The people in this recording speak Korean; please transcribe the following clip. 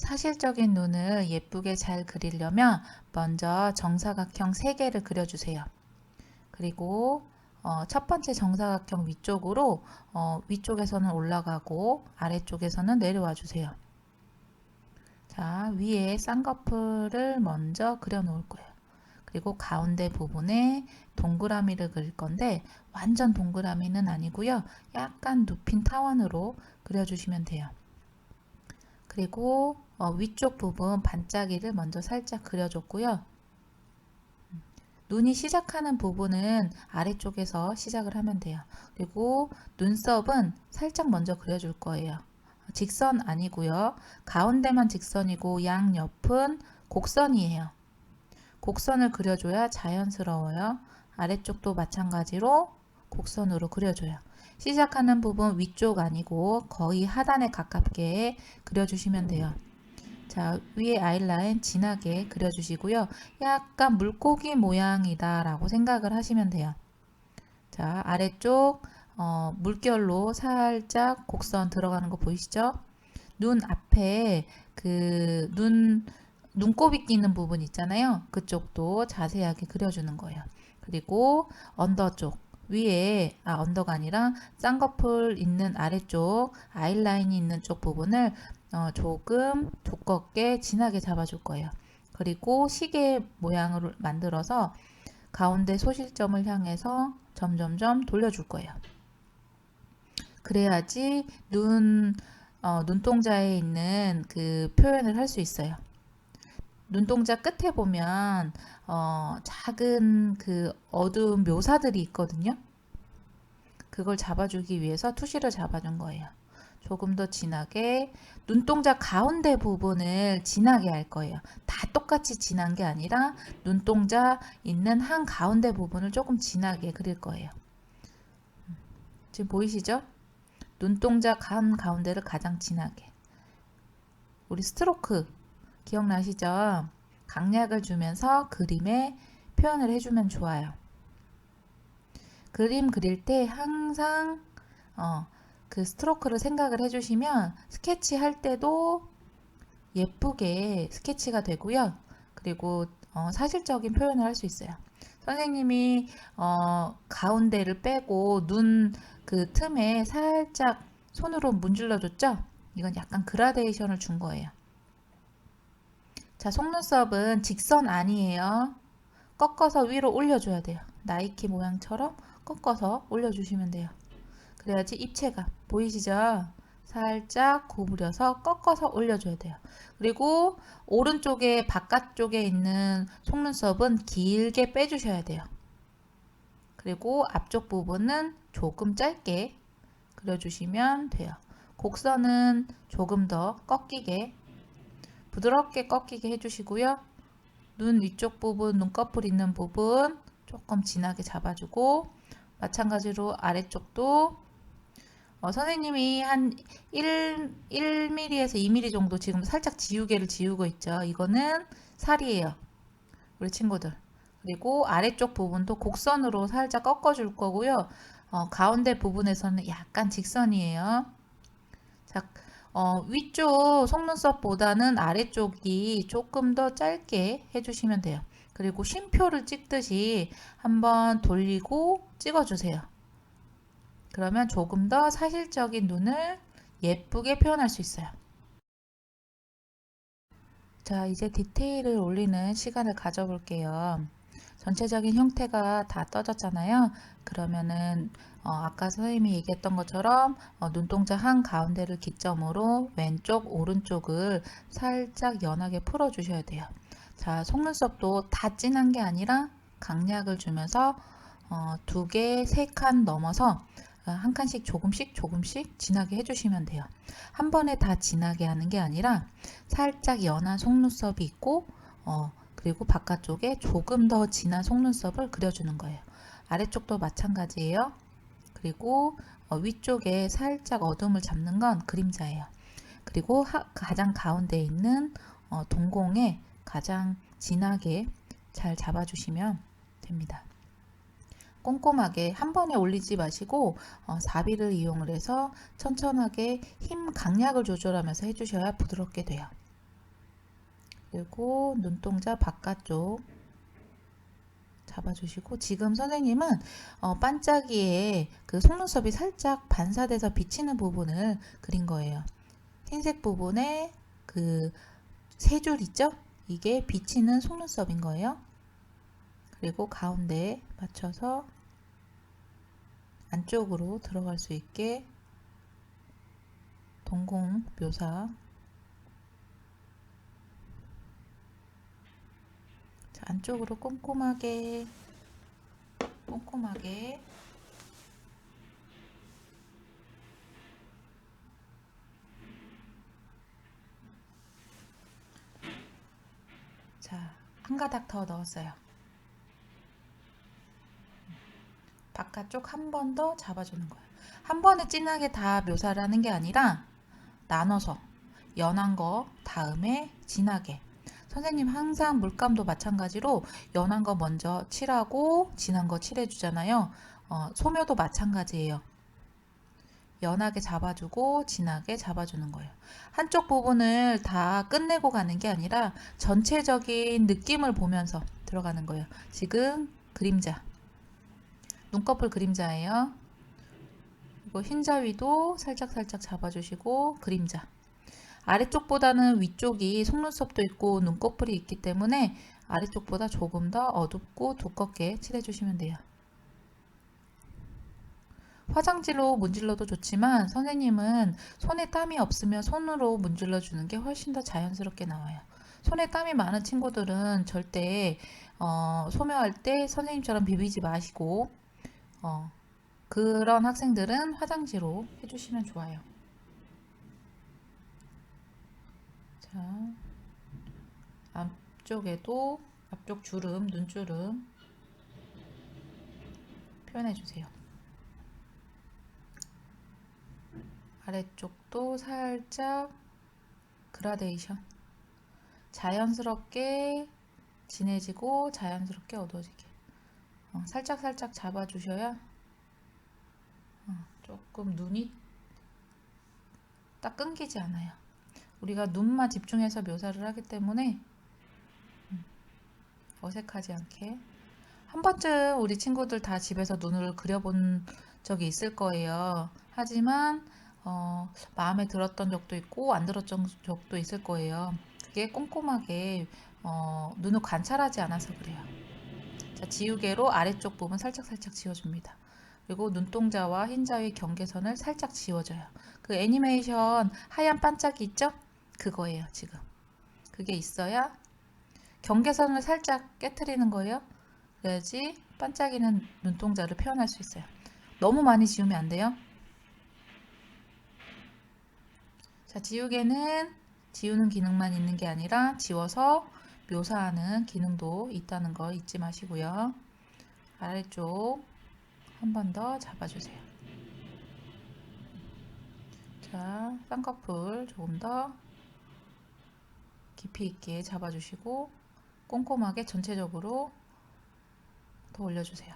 사실적인 눈을 예쁘게 잘 그리려면 먼저 정사각형 3개를 그려주세요. 그리고 첫 번째 정사각형 위쪽으로 위쪽에서는 올라가고 아래쪽에서는 내려와 주세요. 자, 위에 쌍꺼풀을 먼저 그려 놓을 거예요. 그리고 가운데 부분에 동그라미를 그릴 건데 완전 동그라미는 아니고요. 약간 눕힌 타원으로 그려주시면 돼요. 그리고 위쪽 부분 반짝이를 먼저 살짝 그려줬고요. 눈이 시작하는 부분은 아래쪽에서 시작을 하면 돼요. 그리고 눈썹은 살짝 먼저 그려줄 거예요. 직선 아니고요. 가운데만 직선이고 양옆은 곡선이에요. 곡선을 그려줘야 자연스러워요. 아래쪽도 마찬가지로 곡선으로 그려줘요. 시작하는 부분 위쪽 아니고 거의 하단에 가깝게 그려주시면 돼요. 자, 위에 아이라인 진하게 그려주시고요. 약간 물고기 모양이다 라고 생각을 하시면 돼요. 자, 아래쪽 물결로 살짝 곡선 들어가는 거 보이시죠? 눈 앞에 그 눈곱이 끼는 부분 있잖아요. 그쪽도 자세하게 그려주는 거예요. 그리고 언더 쪽 위에 언더가 아니라 쌍꺼풀 있는 아래쪽 아이라인이 있는 쪽 부분을 조금 두껍게 진하게 잡아줄 거예요. 그리고 시계 모양으로 만들어서 가운데 소실점을 향해서 점점점 돌려줄 거예요. 그래야지 눈동자에 있는 그 표현을 할 수 있어요. 눈동자 끝에 보면 작은 그 어두운 묘사들이 있거든요. 그걸 잡아주기 위해서 투시를 잡아준 거예요. 조금 더 진하게 눈동자 가운데 부분을 진하게 할 거예요. 다 똑같이 진한 게 아니라 눈동자 있는 한 가운데 부분을 조금 진하게 그릴 거예요. 지금 보이시죠? 눈동자 간 가운데를 가장 진하게. 우리 스트로크 기억나시죠? 강약을 주면서 그림에 표현을 해주면 좋아요. 그림 그릴 때 항상 그 스트로크를 생각을 해주시면 스케치 할 때도 예쁘게 스케치가 되고요. 그리고 사실적인 표현을 할 수 있어요. 선생님이 가운데를 빼고 눈 그 틈에 살짝 손으로 문질러 줬죠? 이건 약간 그라데이션을 준 거예요. 자, 속눈썹은 직선 아니에요. 꺾어서 위로 올려줘야 돼요. 나이키 모양처럼 꺾어서 올려주시면 돼요. 그래야지 입체가 보이시죠? 살짝 구부려서 꺾어서 올려줘야 돼요. 그리고 오른쪽에 바깥쪽에 있는 속눈썹은 길게 빼주셔야 돼요. 그리고 앞쪽 부분은 조금 짧게 그려주시면 돼요. 곡선은 조금 더 꺾이게 부드럽게 꺾이게 해주시고요. 눈 위쪽 부분, 눈꺼풀 있는 부분 조금 진하게 잡아주고 마찬가지로 아래쪽도 선생님이 한 1mm에서 2mm 정도 지금 살짝 지우개를 지우고 있죠. 이거는 살이에요. 우리 친구들. 그리고 아래쪽 부분도 곡선으로 살짝 꺾어줄 거고요. 가운데 부분에서는 약간 직선이에요. 자, 위쪽 속눈썹보다는 아래쪽이 조금 더 짧게 해주시면 돼요. 그리고 쉼표를 찍듯이 한번 돌리고 찍어주세요. 그러면 조금 더 사실적인 눈을 예쁘게 표현할 수 있어요. 자, 이제 디테일을 올리는 시간을 가져볼게요. 전체적인 형태가 다 떠졌잖아요. 그러면은 아까 선생님이 얘기했던 것처럼 눈동자 한 가운데를 기점으로 왼쪽 오른쪽을 살짝 연하게 풀어 주셔야 돼요. 자, 속눈썹도 다 진한 게 아니라 강약을 주면서 2개, 3칸 넘어서 한 칸씩 조금씩 진하게 해주시면 돼요. 한 번에 다 진하게 하는 게 아니라 살짝 연한 속눈썹이 있고 그리고 바깥쪽에 조금 더 진한 속눈썹을 그려주는 거예요. 아래쪽도 마찬가지예요. 그리고 위쪽에 살짝 어둠을 잡는 건 그림자예요. 그리고 가장 가운데 있는 동공에 가장 진하게 잘 잡아주시면 됩니다. 꼼꼼하게 한 번에 올리지 마시고 사비를 이용을 해서 천천하게 힘 강약을 조절하면서 해주셔야 부드럽게 돼요. 그리고 눈동자 바깥쪽 잡아주시고, 지금 선생님은 반짝이에 그 속눈썹이 살짝 반사돼서 비치는 부분을 그린 거예요. 흰색 부분에 그 세 줄 있죠? 이게 비치는 속눈썹인 거예요. 그리고 가운데 맞춰서 안쪽으로 들어갈 수 있게 동공 묘사. 자, 안쪽으로 꼼꼼하게 자, 한 가닥 더 넣었어요. 바깥쪽 한 번 더 잡아주는 거예요. 한 번에 진하게 다 묘사를 하는 게 아니라 나눠서 연한 거 다음에 진하게. 선생님 항상 물감도 마찬가지로 연한 거 먼저 칠하고 진한 거 칠해 주잖아요. 소묘도 마찬가지예요. 연하게 잡아주고 진하게 잡아주는 거예요. 한쪽 부분을 다 끝내고 가는 게 아니라 전체적인 느낌을 보면서 들어가는 거예요. 지금 그림자, 눈꺼풀 그림자예요. 그리고 흰자 위도 살짝 잡아주시고 그림자. 아래쪽보다는 위쪽이 속눈썹도 있고 눈꺼풀이 있기 때문에 아래쪽보다 조금 더 어둡고 두껍게 칠해주시면 돼요. 화장지로 문질러도 좋지만 선생님은 손에 땀이 없으면 손으로 문질러 주는 게 훨씬 더 자연스럽게 나와요. 손에 땀이 많은 친구들은 절대 소묘할 때 선생님처럼 비비지 마시고 그런 학생들은 화장지로 해주시면 좋아요. 자, 앞쪽에도 앞쪽 주름, 눈주름 표현해 주세요. 아래쪽도 살짝 그라데이션. 자연스럽게 진해지고 자연스럽게 어두워지게. 살짝 잡아주셔야 조금 눈이 딱 끊기지 않아요. 우리가 눈만 집중해서 묘사를 하기 때문에 어색하지 않게. 한 번쯤 우리 친구들 다 집에서 눈을 그려본 적이 있을 거예요. 하지만 마음에 들었던 적도 있고 안 들었던 적도 있을 거예요. 그게 꼼꼼하게 눈을 관찰하지 않아서 그래요. 자, 지우개로 아래쪽 부분 살짝 지워줍니다. 그리고 눈동자와 흰자의 경계선을 살짝 지워줘요. 그 애니메이션 하얀 반짝이 있죠? 그거예요, 지금. 그게 있어야 경계선을 살짝 깨트리는 거예요. 그래야지 반짝이는 눈동자를 표현할 수 있어요. 너무 많이 지우면 안 돼요. 자, 지우개는 지우는 기능만 있는 게 아니라 지워서 묘사하는 기능도 있다는 거 잊지 마시고요. 아래쪽 한 번 더 잡아주세요. 자, 쌍꺼풀 조금 더 깊이 있게 잡아주시고 꼼꼼하게 전체적으로 더 올려주세요.